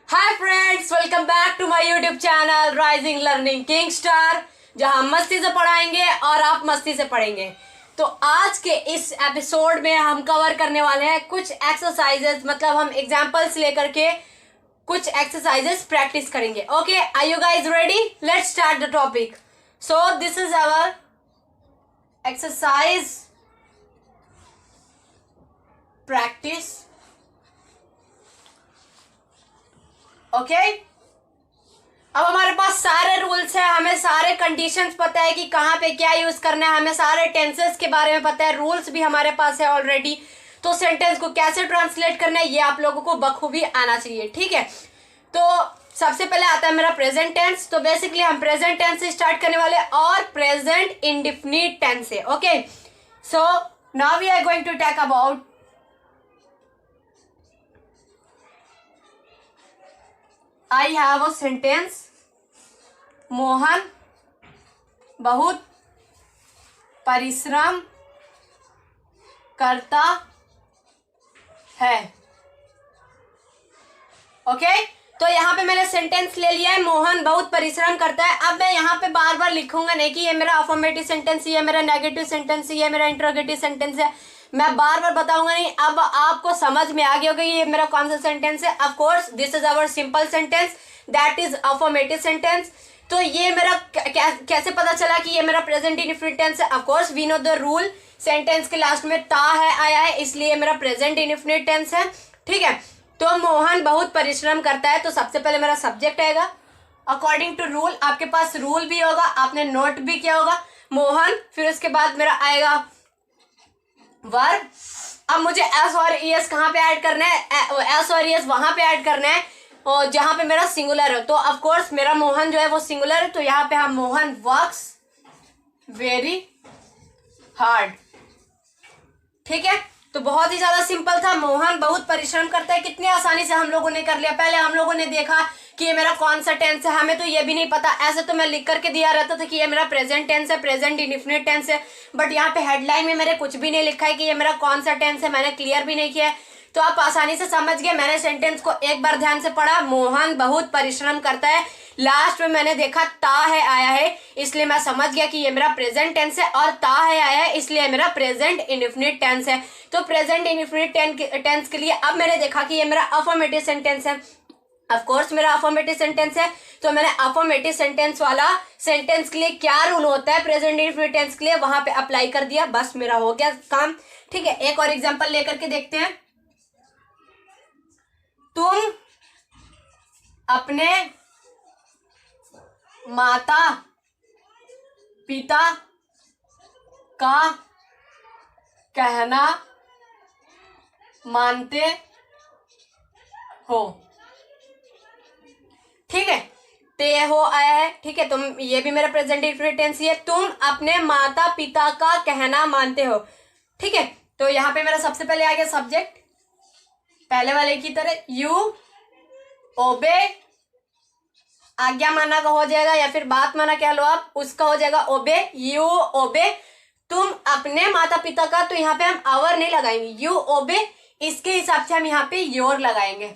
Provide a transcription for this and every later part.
Hi friends, welcome back to my YouTube channel rising learning king star, जहां हम मस्ती से पढ़ाएंगे और आप मस्ती से पढ़ेंगे। तो आज के इस एपिसोड में हम कवर करने वाले हैं कुछ एक्सरसाइजेस, मतलब हम एग्जांपल्स लेकर के कुछ एक्सरसाइजेस प्रैक्टिस करेंगे। Okay, are you guys ready? Let's start the topic. So this is our exercise practice. Okay, अब हमारे पास सारे रूल्स है, हमें सारे कंडीशंस पता है कि कहाँ पे क्या यूज करना है, हमें सारे टेंसेस के बारे में पता है, रूल्स भी हमारे पास है ऑलरेडी। तो सेंटेंस को कैसे ट्रांसलेट करना है ये आप लोगों को बखूबी आना चाहिए। ठीक है, तो सबसे पहले आता है मेरा प्रेजेंट टेंस। तो बेसिकली हम प्रेजेंट टेंस से स्टार्ट करने वाले और प्रेजेंट इंडेफिनिट टेंस से। Okay, so now we are going to talk about I have a sentence. Mohan बहुत परिश्रम करता है। ओके, तो यहाँ पे मैंने सेंटेंस ले लिया है, मोहन बहुत परिश्रम करता है। अब मैं यहाँ पे बार बार लिखूंगा नहीं कि ये मेरा अफर्मेटिव सेंटेंस, ये मेरा नेगेटिव सेंटेंस, ये मेरा इंट्रोगेटिव सेंटेंस है। मैं बार बार बताऊंगा नहीं। अब आपको समझ में आ गया होगा ये मेरा कौन सा सेंटेंस है। Of course this is our simple sentence, that is affirmative sentence. तो ये मेरा कैसे पता चला कि ये मेरा प्रेजेंट इंडेफिनिट टेंस है? Of course we know the rule, sentence के लास्ट में ता है आया है, इसलिए मेरा प्रेजेंट इंडेफिनिट टेंस है। ठीक है, तो मोहन बहुत परिश्रम करता है, तो सबसे पहले मेरा सब्जेक्ट आएगा अकॉर्डिंग टू रूल। आपके पास रूल भी होगा, आपने नोट भी किया होगा, मोहन। फिर उसके बाद मेरा आएगा वर्ब। अब मुझे एस और ईएस कहाँ पे ऐड करना है? एस और ईएस वहां पे ऐड करना है और जहां पे मेरा सिंगुलर है। तो ऑफ कोर्स मेरा मोहन जो है वो सिंगुलर है, तो यहाँ पे हम मोहन वर्क्स वेरी हार्ड। ठीक है, तो बहुत ही ज्यादा सिंपल था। मोहन बहुत परिश्रम करता है, कितनी आसानी से हम लोगों ने कर लिया। पहले हम लोगों ने देखा कि ये मेरा कौन सा टेंस है, हमें तो ये भी नहीं पता। ऐसे तो मैं लिख करके दिया रहता था कि ये मेरा प्रेजेंट टेंस है, प्रेजेंट इंडेफिनिट टेंस है, बट यहाँ पे हेडलाइन में मैंने कुछ भी नहीं लिखा है कि ये मेरा कौन सा टेंस है, मैंने क्लियर भी नहीं किया है। तो आप आसानी से समझ गए। मैंने सेंटेंस को एक बार ध्यान से पढ़ा, मोहन बहुत परिश्रम करता है, लास्ट में मैंने देखा ता है आया है, इसलिए मैं समझ गया कि ये मेरा प्रेजेंट टेंस है, और ता है आया है इसलिए मेरा प्रेजेंट इंडेफिनिट टेंस है। तो प्रेजेंट इंडेफिनिट टेंस के लिए अब मैंने देखा कि ये मेरा अफर्मेटिव सेंटेंस है। ऑफ कोर्स मेरा अफर्मेटिव सेंटेंस है, तो मैंने अफर्मेटिव सेंटेंस वाला सेंटेंस के लिए क्या रूल होता है प्रेजेंट इंडेफिनिट टेंस के लिए वहां पे अप्लाई कर दिया, बस मेरा हो गया काम। ठीक है, एक और एग्जांपल लेकर के देखते हैं। तुम अपने माता पिता का कहना मानते हो। ठीक है, ते हो आया है। ठीक है, तुम, ये भी मेरा प्रेजेंट इंडेफिनिट टेंस है, तुम अपने माता पिता का कहना मानते हो। ठीक है, तो यहाँ पे मेरा सबसे पहले आ गया सब्जेक्ट, पहले वाले की तरह यू ओबे, आज्ञा माना का हो जाएगा या फिर बात माना कह लो आप, उसका हो जाएगा ओबे, यू ओबे। तुम अपने माता पिता का, तो यहाँ पे हम आवर नहीं लगाएंगे, यू ओबे, इसके हिसाब से हम यहाँ पे योर लगाएंगे।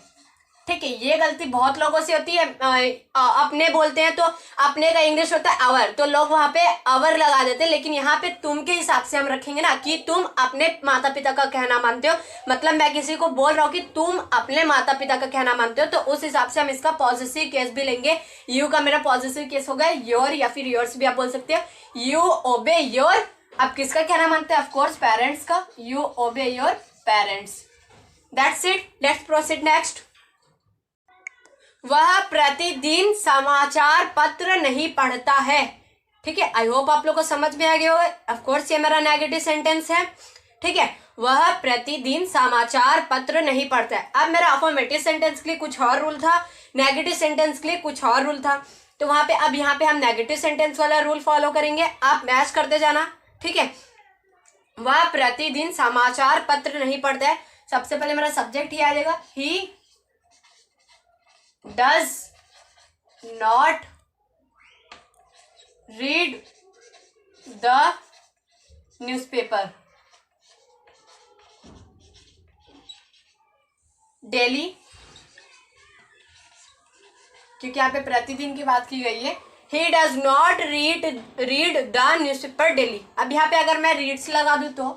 ठीक है, ये गलती बहुत लोगों से होती है। अपने बोलते हैं तो अपने का इंग्लिश होता है आवर, तो लोग वहां पे आवर लगा देते हैं, लेकिन यहाँ पे तुम के हिसाब से हम रखेंगे ना कि तुम अपने माता पिता का कहना मानते हो। मतलब मैं किसी को बोल रहा हूँ कि तुम अपने माता पिता का कहना मानते हो, तो उस हिसाब से हम इसका पॉजिटिव केस भी लेंगे। यू का मेरा पॉजिटिव केस होगा योर, या फिर योर्स भी आप बोल सकते हो। यू ओबे योर, अब किसका कहना मानते हैं? ऑफकोर्स पेरेंट्स का। यू ओबे your parents. That's it, let's proceed next. वह प्रतिदिन समाचार पत्र नहीं पढ़ता है। ठीक है, आई होप आप लोग को समझ में आ गया होगा। ऑफ कोर्स ये मेरा नेगेटिव सेंटेंस है। ठीक है, वह प्रतिदिन समाचार पत्र नहीं पढ़ता है। अब मेरा अफर्मेटिव सेंटेंस के लिए कुछ और रूल था, नेगेटिव सेंटेंस के लिए कुछ और रूल था, तो वहां पे अब यहाँ पे हम नेगेटिव सेंटेंस वाला रूल फॉलो करेंगे, आप मैच करते जाना। ठीक है, वह प्रतिदिन समाचार पत्र नहीं पढ़ता है, सबसे पहले मेरा सब्जेक्ट ही आ जाएगा, ही does not read the newspaper daily। क्योंकि यहाँ पे प्रतिदिन की बात की गई है। ही does not read the newspaper daily. अब यहाँ पे अगर मैं रीड्स लगा दूँ तो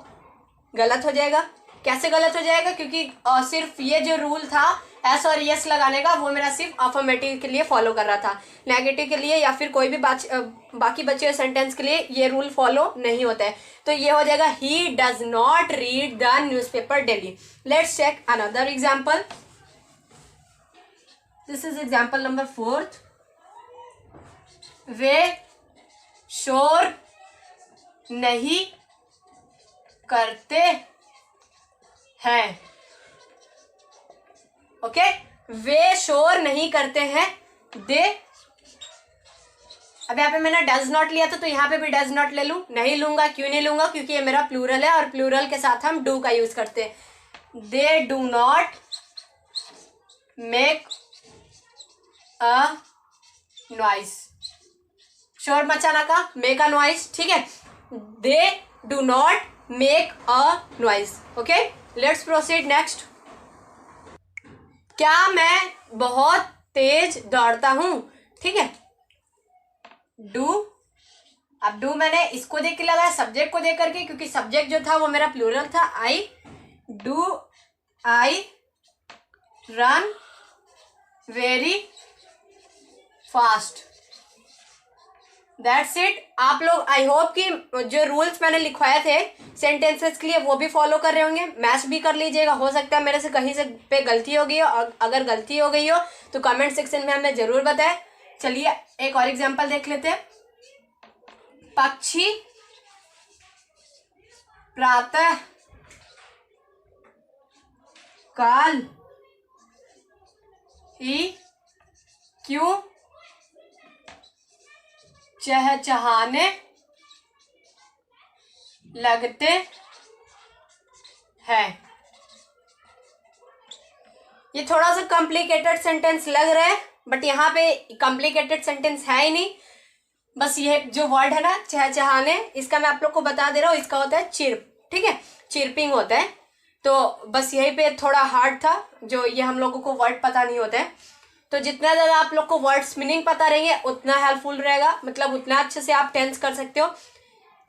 गलत हो जाएगा। कैसे गलत हो जाएगा? क्योंकि सिर्फ ये जो रूल था एस और यस लगाने का, वो मेरा सिर्फ अफर्मेटिव के लिए फॉलो कर रहा था, नेगेटिव के लिए या फिर कोई भी बाकी बचे हुए सेंटेंस के लिए ये रूल फॉलो नहीं होता है। तो ये हो जाएगा he does not read the newspaper daily. Let's check another example. This is example number 4। वे शोर नहीं करते हैं। ओके, वे शोर नहीं करते हैं। दे, अब यहाँ पे मैंने डज नॉट लिया था तो यहाँ पे भी डज नॉट ले लूं? नहीं लूंगा। क्यों नहीं लूंगा? क्योंकि ये मेरा प्लूरल है और प्लूरल के साथ हम डू का यूज करते हैं। They do not make a noise. शोर मचाना का मेक अ नॉइस, ठीक है। They do not make a noise. Okay, let's proceed next. क्या मैं बहुत तेज दौड़ता हूं? ठीक है, डू, अब डू मैंने इसको देख के लगाया सब्जेक्ट को देख करके, क्योंकि सब्जेक्ट जो था वो मेरा प्लूरल था। I do, I run very fast. That's it. आप लोग आई होप कि जो रूल्स मैंने लिखवाए थे सेंटेंसेस के लिए वो भी फॉलो कर रहे होंगे। मैच भी कर लीजिएगा, हो सकता है मेरे से कहीं से पे गलती हो गई हो, और अगर गलती हो गई हो तो कमेंट सेक्शन में हमें जरूर बताएं। चलिए एक और एग्जांपल देख लेते हैं। पक्षी प्रातः काल ही क्यों चहचहाने लगते हैं? ये थोड़ा सा कॉम्प्लिकेटेड सेंटेंस लग रहा है, बट यहाँ पे कॉम्प्लिकेटेड सेंटेंस है ही नहीं। बस ये जो वर्ड है ना चहचहाने, इसका मैं आप लोग को बता दे रहा हूँ, इसका होता है चिर्प। ठीक है, चिर्पिंग होता है। तो बस यहीं पे थोड़ा हार्ड था, जो ये हम लोगों को वर्ड पता नहीं होता है। तो जितना ज़्यादा आप लोग को वर्ड्स मीनिंग पता रहेंगे उतना हेल्पफुल रहेगा, मतलब उतना अच्छे से आप टेंस कर सकते हो।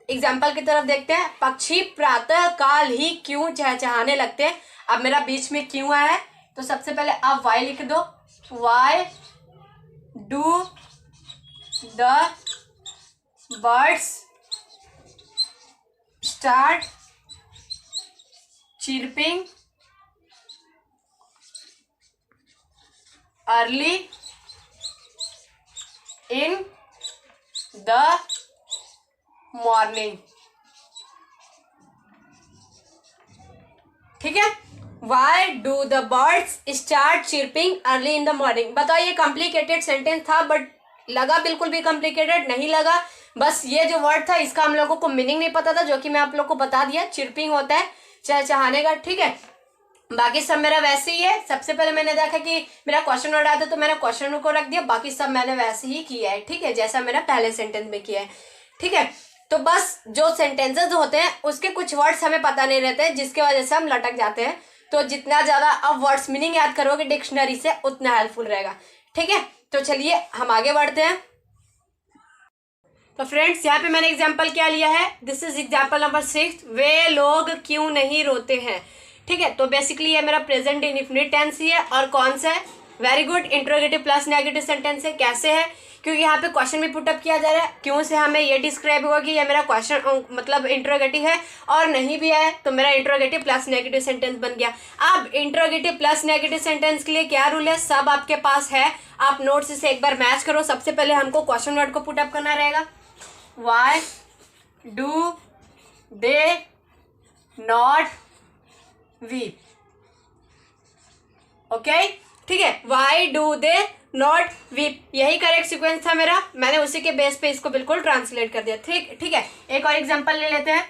एग्जाम्पल की तरफ देखते हैं। पक्षी प्रातः काल ही क्यों चहचहाने लगते हैं। अब मेरा बीच में क्यों आया है, तो सबसे पहले आप वाई लिख दो। Why do the birds start chirping early in the morning। ठीक है, why do the birds start chirping early in the morning. बताओ ये कॉम्प्लिकेटेड सेंटेंस था, बट लगा बिल्कुल भी कॉम्प्लिकेटेड नहीं लगा। बस ये जो वर्ड था इसका हम लोगों को मीनिंग नहीं पता था, जो कि मैं आप लोग को बता दिया। चिरपिंग होता है चहचहाने का। ठीक है, बाकी सब मेरा वैसे ही है। सबसे पहले मैंने देखा कि मेरा क्वेश्चन वर्ड आया था तो मैंने क्वेश्चन को रख दिया, बाकी सब मैंने वैसे ही किया है। ठीक है, जैसा मेरा पहले सेंटेंस में किया है। ठीक है, तो बस जो सेंटेंसेस होते हैं उसके कुछ वर्ड्स हमें पता नहीं रहते हैं, जिसके वजह से हम लटक जाते हैं। तो जितना ज़्यादा अब वर्ड्स मीनिंग याद करोगे डिक्शनरी से उतना हेल्पफुल रहेगा। ठीक है, तो चलिए हम आगे बढ़ते हैं। तो फ्रेंड्स यहाँ पे मैंने एग्जाम्पल क्या लिया है, दिस इज एग्जाम्पल नंबर 6। वे लोग क्यों नहीं रोते हैं। ठीक है, तो बेसिकली ये मेरा प्रेजेंट इंडेफिनिट टेंस ही है। और कौन सा है, very good, interrogative plus negative sentence है। कैसे है, क्योंकि यहाँ पे क्वेश्चन भी पुटअप किया जा रहा है। क्यों से हमें ये डिस्क्राइब होगा कि ये मेरा क्वेश्चन मतलब इंट्रोगेटिव है, और नहीं भी है तो मेरा इंट्रोगेटिव प्लस नेगेटिव सेंटेंस बन गया। अब इंट्रोगेटिव प्लस नेगेटिव सेंटेंस के लिए क्या रूल है, सब आपके पास है। आप नोट्स से एक बार मैच करो। सबसे पहले हमको क्वेश्चन वर्ड को पुटअप करना रहेगा। Why do they not weep. Okay, ठीक है, why do they not weep, यही करेक्ट सीक्वेंस था मेरा। मैंने उसी के बेस पे इसको बिल्कुल ट्रांसलेट कर दिया। ठीक है, एक और एग्जांपल ले लेते हैं।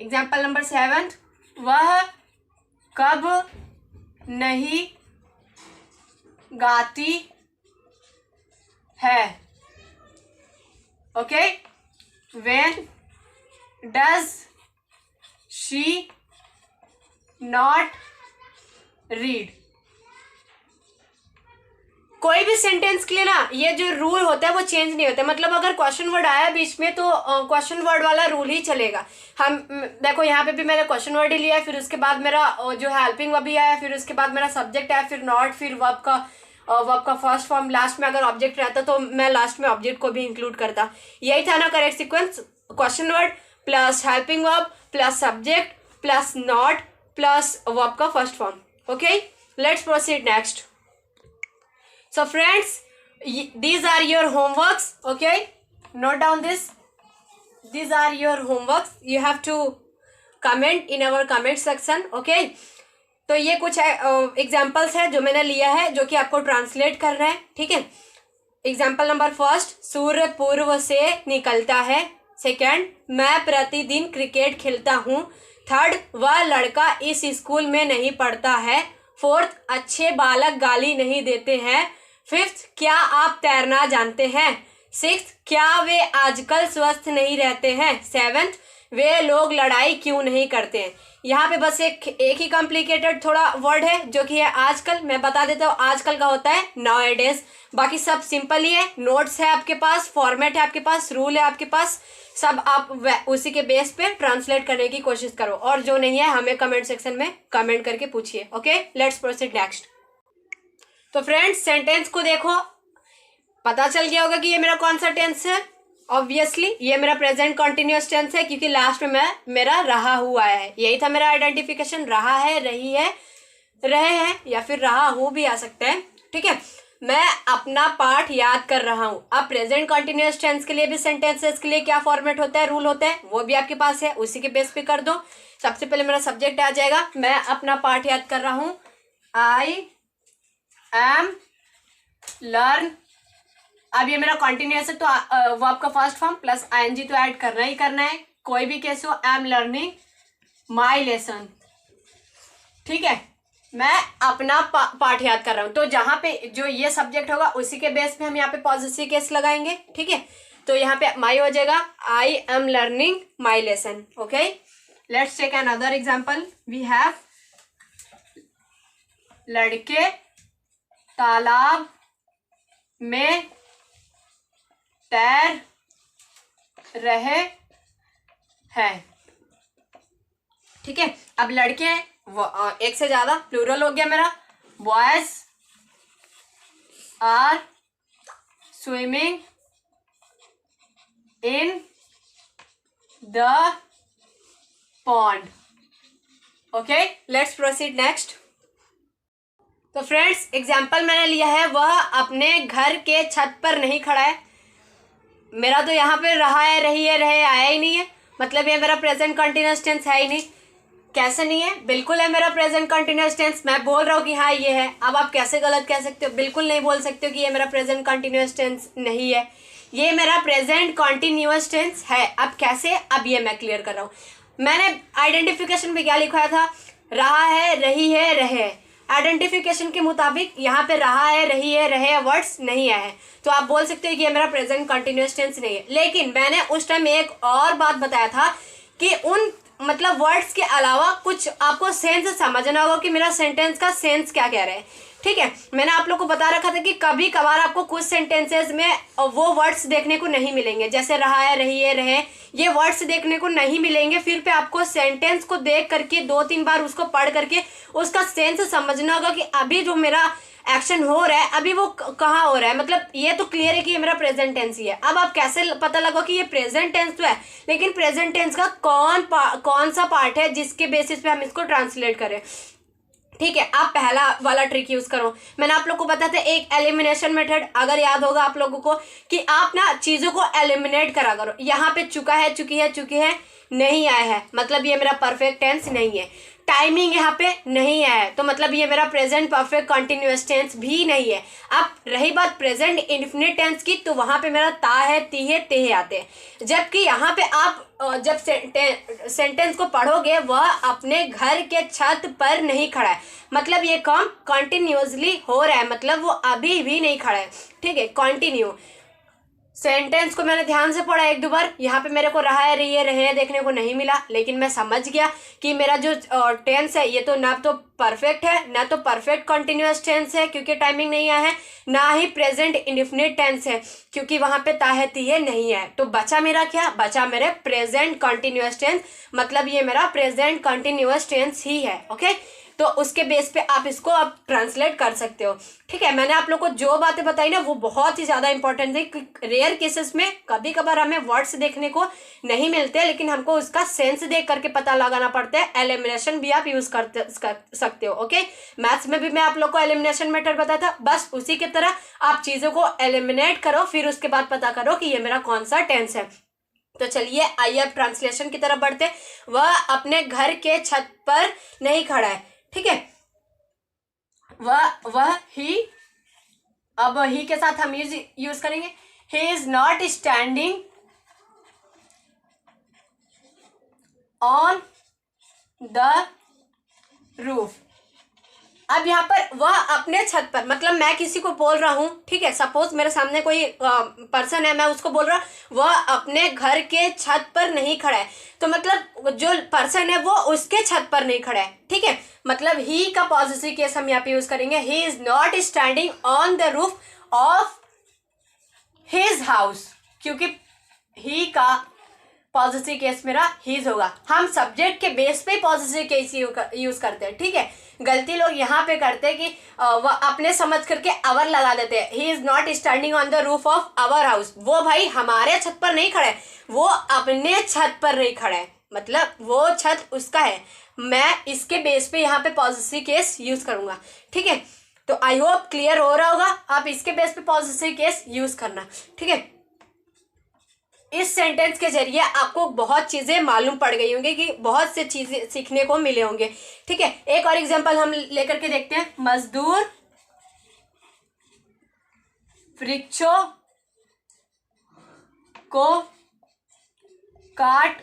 एग्जांपल नंबर 7, वह कब नहीं गाती है। Okay, when does she not read. कोई भी सेंटेंस के लिए ना ये जो रूल होता है वो चेंज नहीं होता, मतलब अगर क्वेश्चन वर्ड आया बीच में तो क्वेश्चन वर्ड वाला रूल ही चलेगा। हम देखो यहाँ पे भी मैंने क्वेश्चन वर्ड ही लिया है, फिर उसके बाद मेरा जो हेल्पिंग वर्ब भी आया, फिर उसके बाद मेरा सब्जेक्ट आया, फिर नॉट, फिर वर्ब का फर्स्ट फॉर्म, लास्ट में अगर ऑब्जेक्ट रहता तो मैं लास्ट में ऑब्जेक्ट को भी इंक्लूड करता। यही था ना correct sequence, question word plus helping verb plus subject plus not plus verb का first form. Okay, let's proceed next. So friends, these are your homeworks. Okay, note down this. These are your homeworks. You have to comment in our comment section. Okay, तो ये कुछ examples है जो मैंने लिया है, जो कि आपको ट्रांसलेट करना है। ठीक है, एग्जाम्पल नंबर फर्स्ट, सूर्य पूर्व से निकलता है। सेकंड, मैं प्रतिदिन क्रिकेट खेलता हूँ। थर्ड, वह लड़का इस स्कूल में नहीं पढ़ता है। फोर्थ, अच्छे बालक गाली नहीं देते हैं। फिफ्थ, क्या आप तैरना जानते हैं। सिक्स्थ, क्या वे आजकल स्वस्थ नहीं रहते हैं। सेवेंथ, वे लोग लड़ाई क्यों नहीं करते हैं। यहाँ पे बस एक ही कॉम्प्लिकेटेड थोड़ा वर्ड है जो कि है आजकल। मैं बता देता हूँ, आजकल का होता है नाउअडेज। बाकी सब सिंपल ही है, नोट्स है आपके पास, फॉर्मेट है आपके पास, रूल है आपके पास, सब आप उसी के बेस पे ट्रांसलेट करने की कोशिश करो। और जो नहीं है हमें कमेंट सेक्शन में कमेंट करके पूछिए। Okay, let's proceed next. तो फ्रेंड्स, सेंटेंस को देखो, पता चल गया होगा कि ये मेरा कौन सा टेंस है। ऑब्वियसली ये मेरा प्रेजेंट कंटिन्यूअस टेंस है, क्योंकि लास्ट में मेरा रहा हुआ है। यही था मेरा आइडेंटिफिकेशन, रहा है, रही है, रहे हैं, या फिर रहा हूँ भी आ सकता है। ठीक है, मैं अपना पाठ याद कर रहा हूँ। अब प्रेजेंट कंटिन्यूअस टेंस के लिए भी सेंटेंसेस के लिए क्या फॉर्मेट होता है, रूल होता है, वो भी आपके पास है, उसी के बेस पे कर दो। सबसे पहले मेरा सब्जेक्ट आ जाएगा, मैं अपना पाठ याद कर रहा हूँ। I am learn. अब ये मेरा कंटिन्यूअस है तो वर्ब का फर्स्ट फॉर्म प्लस आईएनजी तो ऐड करना ही करना है, कोई भी केस हो। आई एम लर्निंग माई लेसन। ठीक है, मैं अपना पाठ याद कर रहा हूँ, तो जहाँ पे जो ये सब्जेक्ट होगा उसी के बेस पे हम यहाँ पे पॉजिटिव केस लगाएंगे। ठीक है, तो यहाँ पे माई हो जाएगा, I am learning my lesson. Okay, let's take another example. We have, लड़के तालाब में तैर रहे हैं। ठीक है, अब लड़के हैं, एक से ज्यादा, प्लूरल हो गया मेरा। Boys are swimming in the pond. Okay, let's proceed next. तो फ्रेंड्स, एग्जाम्पल मैंने लिया है, वह अपने घर के छत पर नहीं खड़ा है। मेरा तो यहाँ पे रहा है, रही है, रहे आया ही नहीं है, मतलब ये मेरा प्रेजेंट कंटिन्यूअस टेंस है ही नहीं। कैसे नहीं है, बिल्कुल है मेरा प्रेजेंट कंटिन्यूअस टेंस। मैं बोल रहा हूँ कि हाँ ये है, अब आप कैसे गलत कह सकते हो, बिल्कुल नहीं बोल सकते हो कि ये मेरा प्रेजेंट कंटिन्यूअस टेंस नहीं है, ये मेरा प्रेजेंट कंटिन्यूअस टेंस है। अब कैसे, अब ये मैं क्लियर कर रहा हूँ। मैंने आइडेंटिफिकेशन में क्या लिखा था, रहा है, रही है, रहे। आइडेंटिफिकेशन के मुताबिक यहाँ पे रहा है, रही है, रहे वर्ड्स नहीं आए हैं, तो आप बोल सकते हो कि ये मेरा प्रेजेंट कंटिन्यूअस टेंस नहीं है। लेकिन मैंने उस टाइम एक और बात बताया था कि उन मतलब वर्ड्स के अलावा कुछ आपको सेंस समझना होगा कि मेरा सेंटेंस का सेंस क्या कह रहा है। ठीक है, मैंने आप लोग को बता रखा था कि कभी कभार आपको कुछ सेंटेंसेस में वो वर्ड्स देखने को नहीं मिलेंगे, जैसे रहा है, रही है, रहे, ये वर्ड्स देखने को नहीं मिलेंगे। फिर पे आपको सेंटेंस को देख करके 2-3 बार उसको पढ़ करके उसका सेंस समझना होगा कि अभी जो मेरा एक्शन हो रहा है अभी वो कहाँ हो रहा है। मतलब ये तो क्लियर है कि ये मेरा प्रेजेंट टेंस ही है। अब आप कैसे पता लगा कि ये प्रेजेंट टेंस तो है, लेकिन प्रेजेंट टेंस का कौन सा पार्ट है जिसके बेसिस पे हम इसको ट्रांसलेट करें। ठीक है, आप पहला वाला ट्रिक यूज करो। मैंने आप लोग को बताया था एक एलिमिनेशन मेथड, अगर याद होगा आप लोगों को, कि आप ना चीजों को एलिमिनेट करा करो। यहाँ पे चुका है, चुकी है, चुकी है, नहीं आया है, मतलब ये मेरा परफेक्ट टेंस नहीं है। टाइमिंग यहाँ पे नहीं आया है, तो मतलब ये मेरा प्रेजेंट परफेक्ट कंटिन्यूअस टेंस भी नहीं है। अब रही बात प्रेजेंट इंडेफिनिट टेंस की, तो वहां पे मेरा ता है, ती है, ते है आते हैं। जबकि यहाँ पे आप जब सेंटेंस को पढ़ोगे, वह अपने घर के छत पर नहीं खड़ा है, मतलब ये काम कंटिन्यूअसली हो रहा है, मतलब वो अभी भी नहीं खड़ा है। ठीक है, कंटिन्यू। सेंटेंस को मैंने ध्यान से पढ़ा एक दो बार, यहाँ पे मेरे को रहा है रहे है देखने को नहीं मिला, लेकिन मैं समझ गया कि मेरा जो टेंस है ये तो ना तो परफेक्ट है ना तो परफेक्ट कंटिन्यूअस टेंस है क्योंकि टाइमिंग नहीं आया है, ना ही प्रेजेंट इंडेफिनिट टेंस है क्योंकि वहां पे ताहतीये नहीं है। तो बचा मेरा क्या, बचा मेरे प्रेजेंट कंटिन्यूअस टेंस, मतलब ये मेरा प्रेजेंट कंटिन्यूअस टेंस ही है। ओके, तो उसके बेस पे आप इसको आप ट्रांसलेट कर सकते हो। ठीक है, मैंने आप लोग को जो बातें बताई ना वो बहुत ही ज़्यादा इंपॉर्टेंट है। रेयर केसेस में कभी कभार हमें वर्ड्स देखने को नहीं मिलते, लेकिन हमको उसका सेंस देख करके पता लगाना पड़ता है। एलिमिनेशन भी आप यूज कर सकते हो। ओके, मैथ्स में भी मैं आप लोग को एलिमिनेशन मेथड बताया था, बस उसी की तरह आप चीज़ों को एलिमिनेट करो, फिर उसके बाद पता करो कि ये मेरा कौन सा टेंस है। तो चलिए आइए अब ट्रांसलेशन की तरफ बढ़ते। वह अपने घर के छत पर नहीं खड़ा है। ठीक है, वह ही, अब ही के साथ हम यूज करेंगे he is not standing on the roof. अब यहाँ पर वह अपने छत पर, मतलब मैं किसी को बोल रहा हूँ, ठीक है, सपोज मेरे सामने कोई पर्सन है, मैं उसको बोल रहा हूँ वह अपने घर के छत पर नहीं खड़ा है, तो मतलब जो पर्सन है वो उसके छत पर नहीं खड़ा है। ठीक है, मतलब ही का पॉजिटिव केस हम यहाँ पे यूज करेंगे, he is not standing on the roof of his house, क्योंकि ही का पॉजिटिव केस मेरा हीज होगा। हम सब्जेक्ट के बेस पे पॉजिटिव केस यूज करते हैं। ठीक है, गलती लोग यहाँ पे करते हैं कि वह अपने समझ करके अवर लगा देते हैं। He is not standing on the roof of our house, वो भाई हमारे छत पर नहीं खड़ा है, वो अपने छत पर नहीं खड़ा है, मतलब वो छत उसका है। मैं इसके बेस पे यहाँ पे पॉजिटिव केस यूज करूंगा। ठीक है, तो आई होप क्लियर हो रहा होगा, आप इसके बेस पे पॉजिटिव केस यूज करना। ठीक है, इस सेंटेंस के जरिए आपको बहुत चीज़ें मालूम पड़ गई होंगी कि बहुत से चीज़ें सीखने को मिले होंगे। ठीक है, एक और एग्जांपल हम लेकर के देखते हैं। मजदूर वृक्षों को काट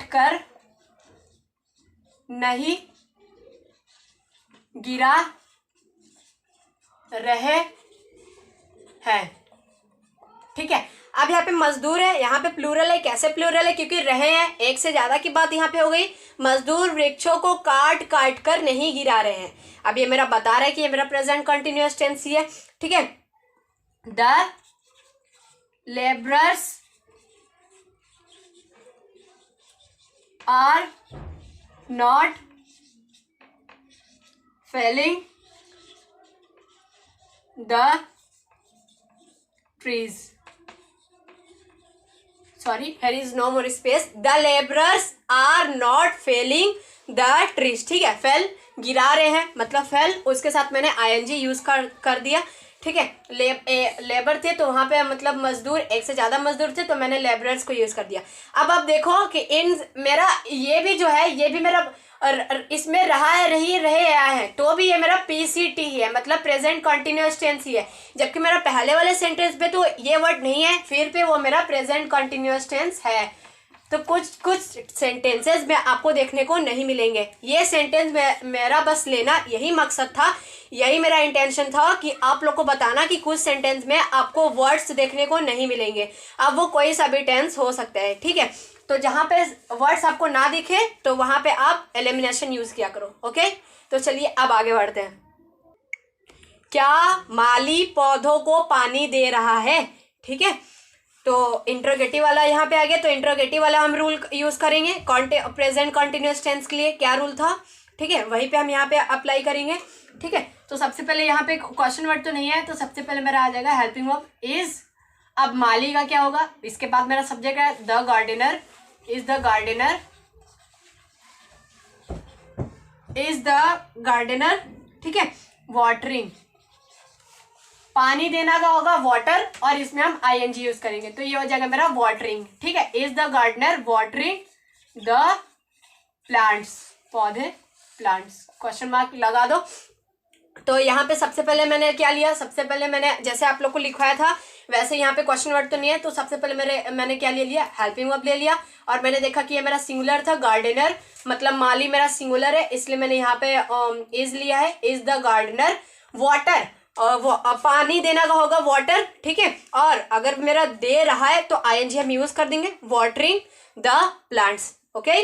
कर नहीं गिरा रहे हैं। ठीक है, अब यहाँ पे मजदूर है, यहाँ पे प्लूरल है। कैसे प्लूरल है, क्योंकि रहे हैं, एक से ज्यादा की बात यहाँ पे हो गई। मजदूर वृक्षों को काट कर नहीं गिरा रहे हैं। अब ये मेरा बता रहा है कि ये मेरा प्रेजेंट कंटिन्यूअस टेंस ही है। ठीक है, the labourers are not felling the trees, sorry, here is no more space, the laborers are not felling the trees। ठीक है, फेल गिरा रहे हैं, मतलब फेल, उसके साथ मैंने ing यूज कर दिया। ठीक है, लेबर थे तो वहां पे मतलब मजदूर, एक से ज्यादा मजदूर थे तो मैंने लेबरर्स को यूज कर दिया। अब आप देखो कि इन मेरा ये भी जो है, ये भी मेरा इसमें रहा है, रहे आया है, तो भी ये मेरा पीसीटी ही है, मतलब प्रेजेंट कंटिन्यूअस टेंस ही है। जबकि मेरा पहले वाले सेंटेंस पे तो ये वर्ड नहीं है, फिर पे वो मेरा प्रेजेंट कंटिन्यूअस टेंस है। तो कुछ सेंटेंसेस में आपको देखने को नहीं मिलेंगे। ये सेंटेंस मेरा बस लेना यही मकसद था, यही मेरा इंटेंशन था कि आप लोग को बताना कि कुछ सेंटेंस में आपको वर्ड्स देखने को नहीं मिलेंगे। अब वो कोई सा भी टेंस हो सकता है। ठीक है, तो जहाँ पे वर्ड्स आपको ना दिखे तो वहाँ पे आप एलिमिनेशन यूज किया करो। ओके, तो चलिए अब आगे बढ़ते हैं। क्या माली पौधों को पानी दे रहा है? ठीक है, तो इंट्रोगेटिव वाला यहाँ पे आ गया, तो इंट्रोगेटिव वाला हम रूल यूज करेंगे प्रेजेंट कंटिन्यूअस टेंस के लिए। क्या रूल था? ठीक है, वहीं पे हम यहाँ पे अप्लाई करेंगे। ठीक है, तो सबसे पहले यहाँ पे क्वेश्चन वर्ड तो नहीं है, तो सबसे पहले मेरा आ जाएगा हेल्पिंग वर्ब इज। अब माली का क्या होगा? इसके बाद मेरा सब्जेक्ट है the gardener, is the gardener, is the gardener. ठीक है, वाटरिंग, पानी देना का होगा वाटर, और इसमें हम ing यूज करेंगे, तो ये हो जाएगा मेरा वाटरिंग। ठीक है, is the gardener watering the plants, पौधे, प्लांट्स, क्वेश्चन मार्क लगा दो। तो यहाँ पे सबसे पहले मैंने क्या लिया? सबसे पहले मैंने जैसे आप लोग को लिखवाया था वैसे यहाँ पे क्वेश्चन वर्ड तो नहीं है, तो सबसे पहले मैंने क्या ले लिया? हेल्पिंग वर्ब ले लिया, और मैंने देखा कि ये मेरा सिंगुलर था, गार्डनर, मतलब माली मेरा सिंगुलर है, इसलिए मैंने यहाँ पे इज लिया है, इज द गार्डनर वाटर वो पानी देना का होगा वाटर, ठीक है। और अगर मेरा दे रहा है तो आईएनजी हम यूज कर देंगे, वाटरिंग द प्लांट्स, ओके।